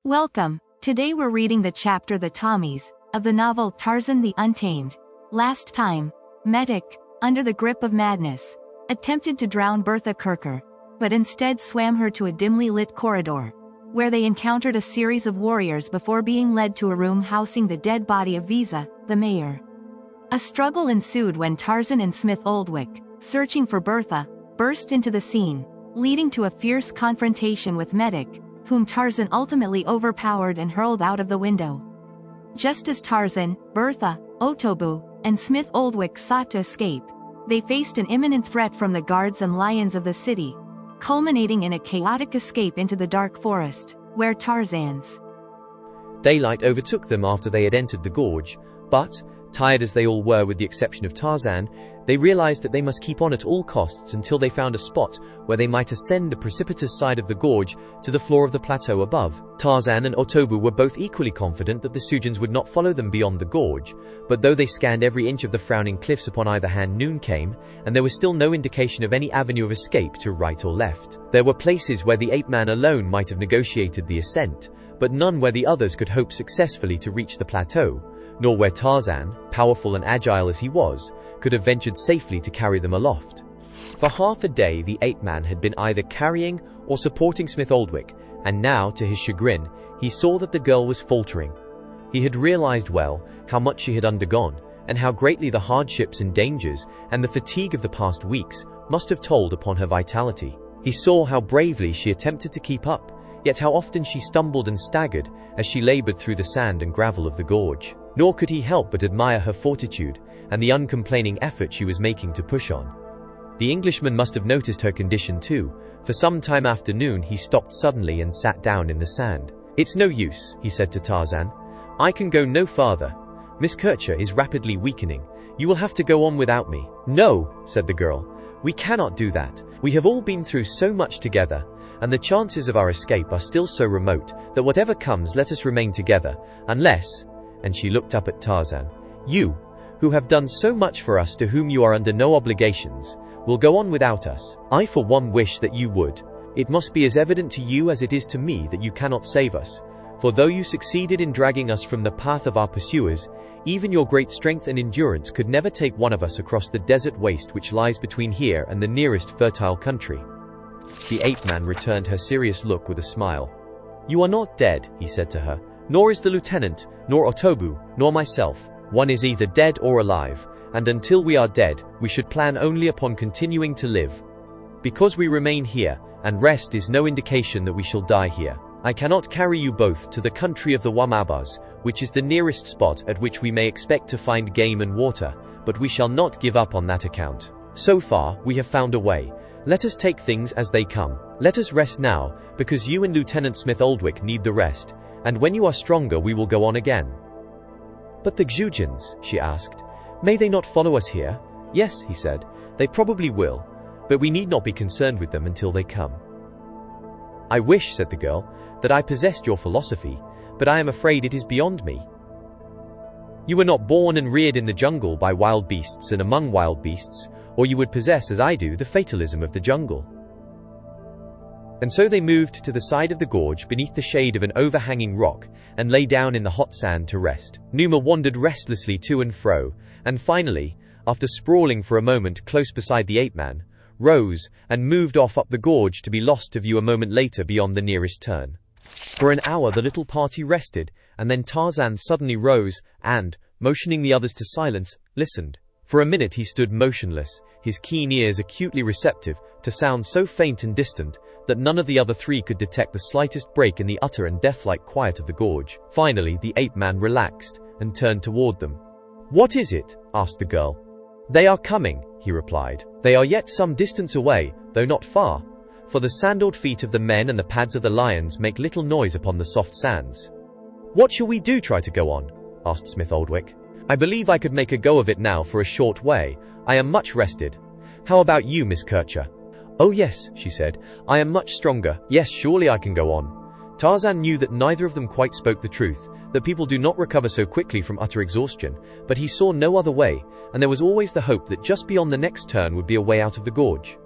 Welcome. Today we're reading the chapter The Tommies of the novel Tarzan the Untamed. Last time, Medic, under the grip of madness, attempted to drown Bertha Kirker, but instead swam her to a dimly lit corridor, where they encountered a series of warriors before being led to a room housing the dead body of Visa, the mayor. A struggle ensued when Tarzan and Smith Oldwick, searching for Bertha, burst into the scene, leading to a fierce confrontation with Medic, whom Tarzan ultimately overpowered and hurled out of the window. Just as Tarzan, Bertha, Otobu, and Smith Oldwick sought to escape, they faced an imminent threat from the guards and lions of the city, culminating in a chaotic escape into the dark forest, where Tarzan's daylight overtook them after they had entered the gorge, but, tired as they all were with the exception of Tarzan, they realized that they must keep on at all costs until they found a spot where they might ascend the precipitous side of the gorge to the floor of the plateau above. Tarzan and Otobu were both equally confident that the Sujans would not follow them beyond the gorge, but though they scanned every inch of the frowning cliffs upon either hand, noon came, and there was still no indication of any avenue of escape to right or left. There were places where the ape-man alone might have negotiated the ascent, but none where the others could hope successfully to reach the plateau, nor where Tarzan, powerful and agile as he was, could have ventured safely to carry them aloft. For half a day the ape-man had been either carrying or supporting Smith Oldwick, and now, to his chagrin, he saw that the girl was faltering. He had realized well how much she had undergone, and how greatly the hardships and dangers and the fatigue of the past weeks must have told upon her vitality. He saw how bravely she attempted to keep up, yet how often she stumbled and staggered as she labored through the sand and gravel of the gorge. Nor could he help but admire her fortitude and the uncomplaining effort she was making to push on. The Englishman must have noticed her condition too, for some time after noon he stopped suddenly and sat down in the sand. "It's no use," he said to Tarzan. "I can go no farther. Miss Kircher is rapidly weakening. You will have to go on without me." "No," said the girl. "We cannot do that. We have all been through so much together, and the chances of our escape are still so remote that whatever comes, let us remain together, unless—" and she looked up at Tarzan. "You, who have done so much for us, to whom you are under no obligations, will go on without us. I for one wish that you would. It must be as evident to you as it is to me that you cannot save us, for though you succeeded in dragging us from the path of our pursuers, even your great strength and endurance could never take one of us across the desert waste which lies between here and the nearest fertile country." The ape-man returned her serious look with a smile. "You are not dead," he said to her, "nor is the lieutenant, nor Otobu, nor myself. One is either dead or alive, and until we are dead, we should plan only upon continuing to live. Because we remain here, and rest is no indication that we shall die here. I cannot carry you both to the country of the Wamabas, which is the nearest spot at which we may expect to find game and water, but we shall not give up on that account. So far, we have found a way. Let us take things as they come. Let us rest now, because you and Lieutenant Smith Oldwick need the rest, and when you are stronger we will go on again." "But the Xujans," she asked, "may they not follow us here?" "Yes," he said, "they probably will, but we need not be concerned with them until they come." "I wish," said the girl, "that I possessed your philosophy, but I am afraid it is beyond me. You were not born and reared in the jungle by wild beasts and among wild beasts, or you would possess, as I do, the fatalism of the jungle." And so they moved to the side of the gorge beneath the shade of an overhanging rock and lay down in the hot sand to rest. Numa wandered restlessly to and fro, and finally, after sprawling for a moment close beside the ape-man, rose and moved off up the gorge to be lost to view a moment later beyond the nearest turn. For an hour the little party rested, and then Tarzan suddenly rose and, motioning the others to silence, listened. For a minute he stood motionless, his keen ears acutely receptive to sounds so faint and distant that none of the other three could detect the slightest break in the utter and death-like quiet of the gorge. Finally, the ape-man relaxed and turned toward them. "What is it?" asked the girl. "They are coming," he replied. "They are yet some distance away, though not far, for the sandaled feet of the men and the pads of the lions make little noise upon the soft sands." "What shall we do, try to go on?" asked Smith Oldwick. "I believe I could make a go of it now for a short way. I am much rested. How about you, Miss Kircher?" "Oh yes," she said, "I am much stronger. Yes, surely I can go on." Tarzan knew that neither of them quite spoke the truth, that people do not recover so quickly from utter exhaustion, but he saw no other way, and there was always the hope that just beyond the next turn would be a way out of the gorge.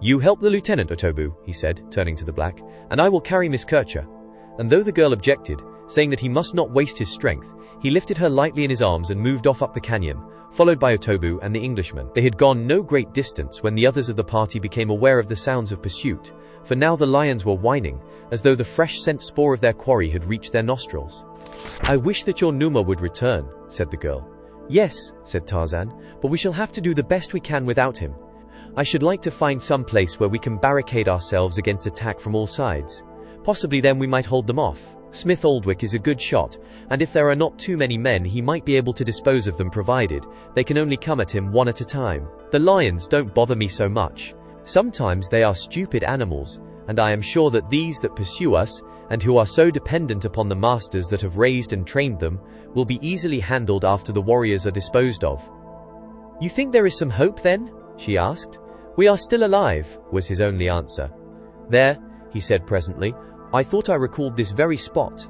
"You help the lieutenant, Otobu," he said, turning to the black, "and I will carry Miss Kircher. and though the girl objected, saying that he must not waste his strength, he lifted her lightly in his arms and moved off up the canyon, followed by Otobu and the Englishman. They had gone no great distance when the others of the party became aware of the sounds of pursuit, for now the lions were whining, as though the fresh scent spoor of their quarry had reached their nostrils. "I wish that your Numa would return," said the girl. "Yes," said Tarzan, "but we shall have to do the best we can without him. I should like to find some place where we can barricade ourselves against attack from all sides. Possibly then we might hold them off. Smith Oldwick is a good shot, and if there are not too many men he might be able to dispose of them provided they can only come at him one at a time. The lions don't bother me so much. Sometimes they are stupid animals, and I am sure that these that pursue us, and who are so dependent upon the masters that have raised and trained them, will be easily handled after the warriors are disposed of." "You think there is some hope then?" she asked. "We are still alive," was his only answer. "There," he said presently, "I thought I recalled this very spot."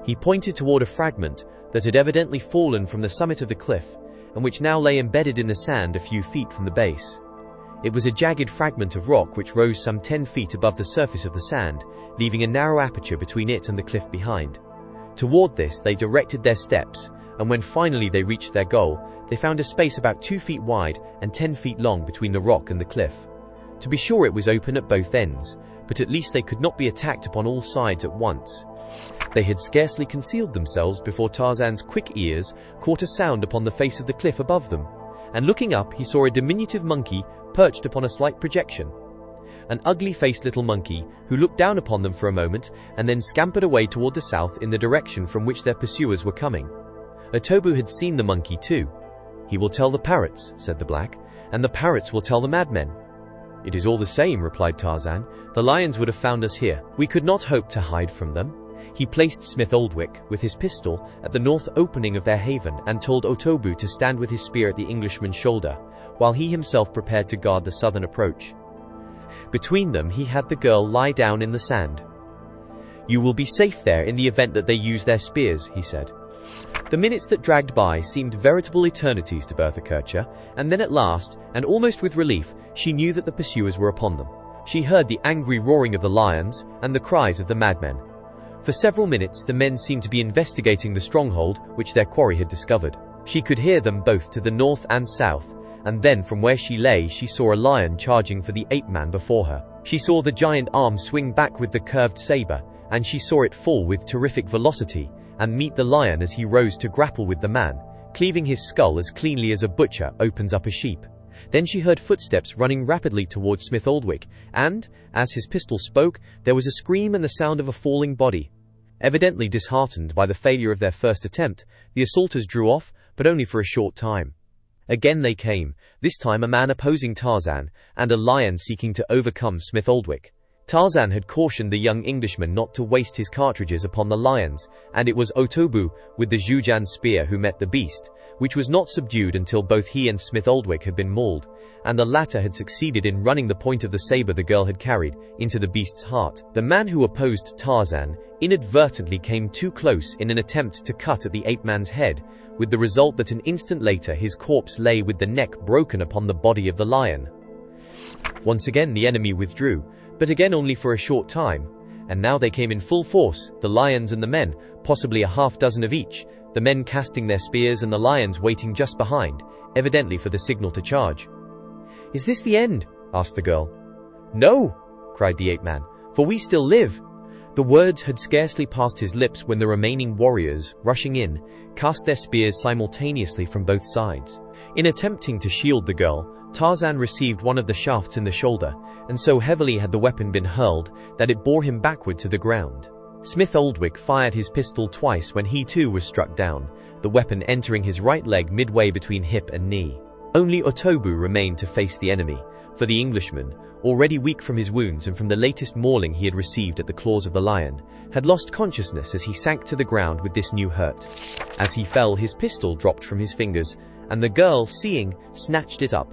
He pointed toward a fragment that had evidently fallen from the summit of the cliff, and which now lay embedded in the sand a few feet from the base. It was a jagged fragment of rock which rose some 10 feet above the surface of the sand, leaving a narrow aperture between it and the cliff behind. Toward this they directed their steps, and when finally they reached their goal, they found a space about 2 feet wide and 10 feet long between the rock and the cliff. To be sure, it was open at both ends, but at least they could not be attacked upon all sides at once. They had scarcely concealed themselves before Tarzan's quick ears caught a sound upon the face of the cliff above them, and looking up he saw a diminutive monkey perched upon a slight projection. An ugly-faced little monkey who looked down upon them for a moment and then scampered away toward the south in the direction from which their pursuers were coming. Otobu had seen the monkey too. "He will tell the parrots," said the black, "and the parrots will tell the madmen." "It is all the same," replied Tarzan. "The lions would have found us here. We could not hope to hide from them." He placed Smith Oldwick, with his pistol, at the north opening of their haven and told Otobu to stand with his spear at the Englishman's shoulder, while he himself prepared to guard the southern approach. Between them he had the girl lie down in the sand. "You will be safe there in the event that they use their spears," he said. The minutes that dragged by seemed veritable eternities to Bertha Kircher, and then at last, and almost with relief, she knew that the pursuers were upon them. She heard the angry roaring of the lions and the cries of the madmen. For several minutes the men seemed to be investigating the stronghold which their quarry had discovered. She could hear them both to the north and south, and then from where she lay she saw a lion charging for the ape-man before her. She saw the giant arm swing back with the curved saber, and she saw it fall with terrific velocity and meet the lion as he rose to grapple with the man, cleaving his skull as cleanly as a butcher opens up a sheep. Then she heard footsteps running rapidly towards Smith Oldwick, and, as his pistol spoke, there was a scream and the sound of a falling body. Evidently disheartened by the failure of their first attempt, the assaulters drew off, but only for a short time. Again they came, this time a man opposing Tarzan, and a lion seeking to overcome Smith Oldwick. Tarzan had cautioned the young Englishman not to waste his cartridges upon the lions, and it was Otobu, with the Jujan spear, who met the beast, which was not subdued until both he and Smith Oldwick had been mauled, and the latter had succeeded in running the point of the saber the girl had carried into the beast's heart. The man who opposed Tarzan inadvertently came too close in an attempt to cut at the ape-man's head, with the result that an instant later his corpse lay with the neck broken upon the body of the lion. Once again the enemy withdrew, but again only for a short time, and now they came in full force, the lions and the men, possibly a half-dozen of each, the men casting their spears and the lions waiting just behind, evidently for the signal to charge. "Is this the end?" asked the girl. "No," cried the ape-man, "for we still live." The words had scarcely passed his lips when the remaining warriors, rushing in, cast their spears simultaneously from both sides. In attempting to shield the girl, Tarzan received one of the shafts in the shoulder, and so heavily had the weapon been hurled that it bore him backward to the ground. Smith Oldwick fired his pistol twice when he too was struck down, the weapon entering his right leg midway between hip and knee. Only Otobu remained to face the enemy, for the Englishman, already weak from his wounds and from the latest mauling he had received at the claws of the lion, had lost consciousness as he sank to the ground with this new hurt. As he fell, his pistol dropped from his fingers, and the girl, seeing, snatched it up.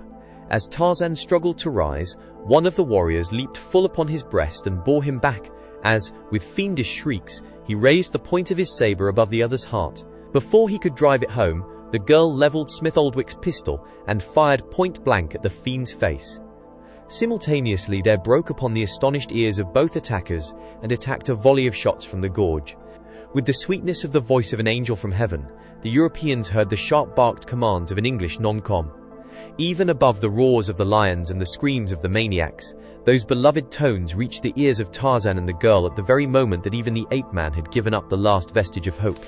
As Tarzan struggled to rise, one of the warriors leaped full upon his breast and bore him back, as, with fiendish shrieks, he raised the point of his saber above the other's heart. Before he could drive it home, the girl leveled Smith Oldwick's pistol and fired point blank at the fiend's face. Simultaneously, there broke upon the astonished ears of both attackers and attacked a volley of shots from the gorge. With the sweetness of the voice of an angel from heaven, the Europeans heard the sharp-barked commands of an English non-com. Even above the roars of the lions and the screams of the maniacs, those beloved tones reached the ears of Tarzan and the girl at the very moment that even the ape-man had given up the last vestige of hope.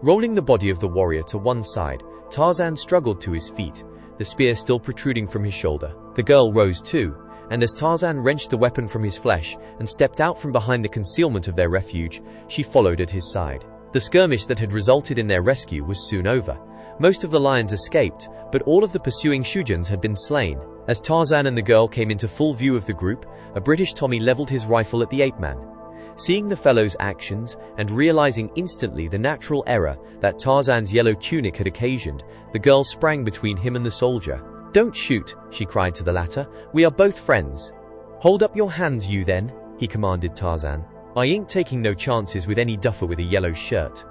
Rolling the body of the warrior to one side, Tarzan struggled to his feet, the spear still protruding from his shoulder. The girl rose too, and as Tarzan wrenched the weapon from his flesh and stepped out from behind the concealment of their refuge, she followed at his side. The skirmish that had resulted in their rescue was soon over. Most of the lions escaped, but all of the pursuing Shujuns had been slain. As Tarzan and the girl came into full view of the group, a British Tommy leveled his rifle at the ape-man. Seeing the fellow's actions and realizing instantly the natural error that Tarzan's yellow tunic had occasioned, the girl sprang between him and the soldier. "Don't shoot," she cried to the latter. "We are both friends." "Hold up your hands, you then," he commanded Tarzan. "I ain't taking no chances with any duffer with a yellow shirt."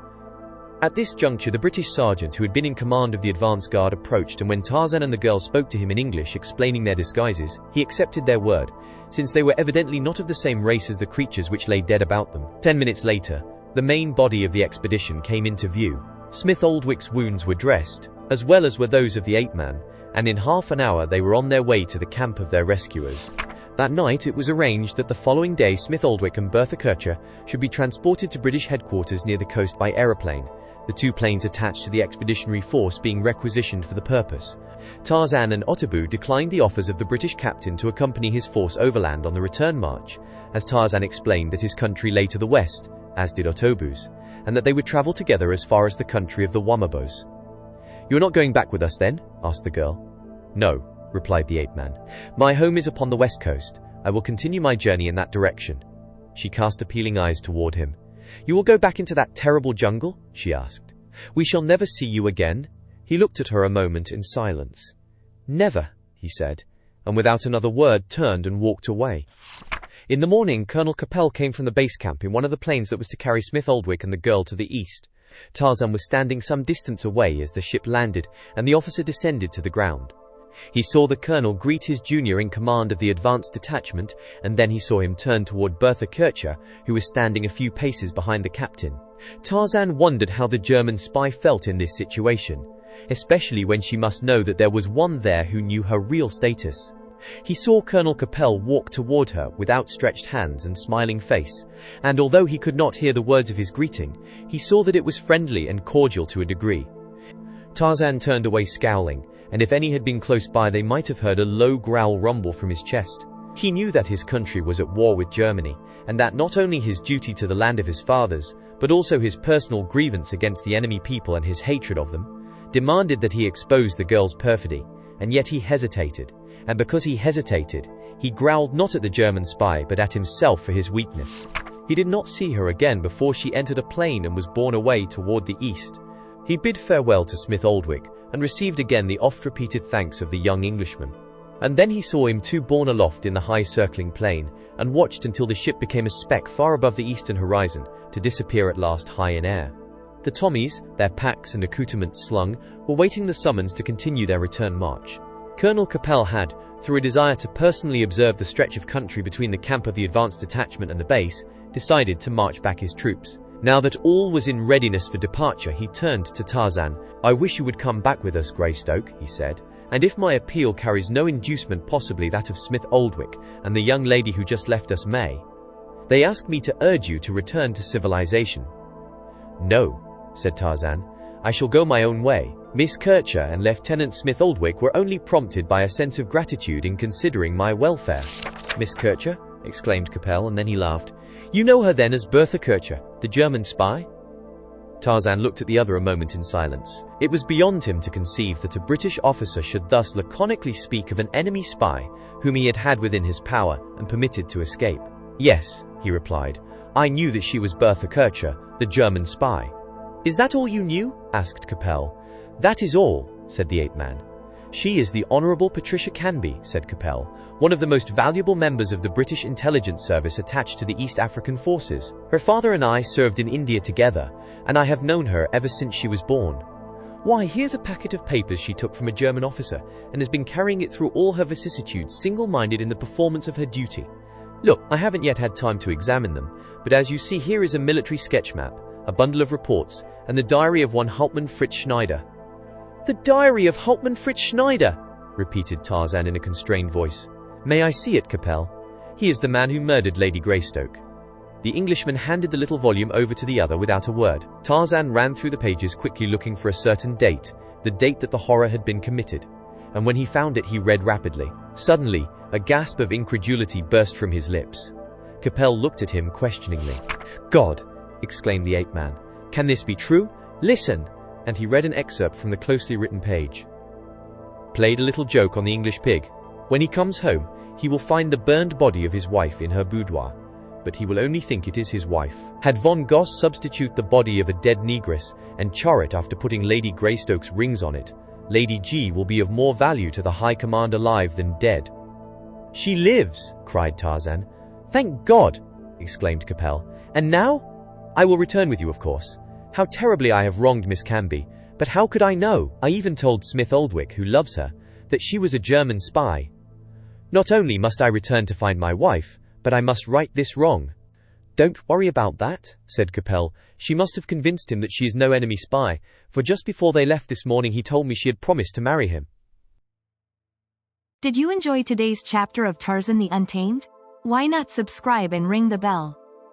At this juncture, the British sergeant who had been in command of the advance guard approached, and when Tarzan and the girl spoke to him in English explaining their disguises, he accepted their word, since they were evidently not of the same race as the creatures which lay dead about them. 10 minutes later, the main body of the expedition came into view. Smith Oldwick's wounds were dressed, as well as were those of the ape-man, and in half an hour they were on their way to the camp of their rescuers. That night it was arranged that the following day Smith Oldwick and Bertha Kircher should be transported to British headquarters near the coast by aeroplane, the two planes attached to the expeditionary force being requisitioned for the purpose. Tarzan and Otabu declined the offers of the British captain to accompany his force overland on the return march, as Tarzan explained that his country lay to the west, as did Otobu's, and that they would travel together as far as the country of the Wamabos. "You're not going back with us then?" asked the girl. "No," replied the ape-man. "My home is upon the west coast. I will continue my journey in that direction." She cast appealing eyes toward him. "You will go back into that terrible jungle?" she asked. "We shall never see you again?" He looked at her a moment in silence. "Never," he said, and without another word turned and walked away. In the morning, Colonel Capell came from the base camp in one of the planes that was to carry Smith Oldwick and the girl to the east. Tarzan was standing some distance away as the ship landed, and the officer descended to the ground. He saw the colonel greet his junior in command of the advanced detachment, and then he saw him turn toward Bertha Kircher, who was standing a few paces behind the captain. Tarzan wondered how the German spy felt in this situation, especially when she must know that there was one there who knew her real status. He saw Colonel Capell walk toward her with outstretched hands and smiling face, and although he could not hear the words of his greeting, he saw that it was friendly and cordial to a degree. Tarzan turned away scowling, and if any had been close by they might have heard a low growl rumble from his chest. He knew that his country was at war with Germany, and that not only his duty to the land of his fathers, but also his personal grievance against the enemy people and his hatred of them, demanded that he expose the girl's perfidy, and yet he hesitated, and because he hesitated, he growled not at the German spy but at himself for his weakness. He did not see her again before she entered a plane and was borne away toward the east. He bid farewell to Smith Oldwick, and received again the oft-repeated thanks of the young Englishman. And then he saw him too borne aloft in the high circling plane, and watched until the ship became a speck far above the eastern horizon, to disappear at last high in air. The Tommies, their packs and accoutrements slung, were waiting the summons to continue their return march. Colonel Capell had, through a desire to personally observe the stretch of country between the camp of the advanced detachment and the base, decided to march back his troops. Now that all was in readiness for departure, he turned to Tarzan. "I wish you would come back with us, Greystoke," he said, "and if my appeal carries no inducement, possibly that of Smith Oldwick and the young lady who just left us may. They ask me to urge you to return to civilization." "No," said Tarzan. "I shall go my own way. Miss Kircher and Lieutenant Smith Oldwick were only prompted by a sense of gratitude in considering my welfare." "Miss Kircher?" exclaimed Capell, and then he laughed. "You know her then as Bertha Kircher, the German spy?" Tarzan looked at the other a moment in silence. It was beyond him to conceive that a British officer should thus laconically speak of an enemy spy whom he had had within his power and permitted to escape. "Yes," he replied, "I knew that she was Bertha Kircher, the German spy." "Is that all you knew?" asked Capell. "That is all," said the ape-man. "She is the Honourable Patricia Canby," said Capell, "one of the most valuable members of the British intelligence service attached to the East African forces. Her father and I served in India together, and I have known her ever since she was born." Why, here's a packet of papers she took from a German officer and has been carrying it through all her vicissitudes, single-minded in the performance of her duty. Look, I haven't yet had time to examine them, but as you see, here is a military sketch map, a bundle of reports, and the diary of one Hauptmann Fritz Schneider." "The diary of Hauptmann Fritz Schneider," repeated Tarzan in a constrained voice. "May I see it, Capel? He is the man who murdered Lady Greystoke." The Englishman handed the little volume over to the other without a word. Tarzan ran through the pages quickly, looking for a certain date, the date that the horror had been committed. And when he found it, he read rapidly. Suddenly, a gasp of incredulity burst from his lips. Capel looked at him questioningly. "God!" exclaimed the ape-man. "Can this be true? Listen!" And he read an excerpt from the closely written page. "Played a little joke on the English pig. When he comes home, he will find the burned body of his wife in her boudoir. But he will only think it is his wife. Had von Goss substitute the body of a dead negress and char it after putting Lady Greystoke's rings on it, Lady G will be of more value to the High Command alive than dead." "She lives!" cried Tarzan. "Thank God!" exclaimed Capel. "And now? I will return with you, of course. How terribly I have wronged Miss Canby, but how could I know? I even told Smith Oldwick, who loves her, that she was a German spy. Not only must I return to find my wife, but I must right this wrong." "Don't worry about that," said Capel. "She must have convinced him that she is no enemy spy, for just before they left this morning he told me she had promised to marry him." Did you enjoy today's chapter of Tarzan the Untamed? Why not subscribe and ring the bell?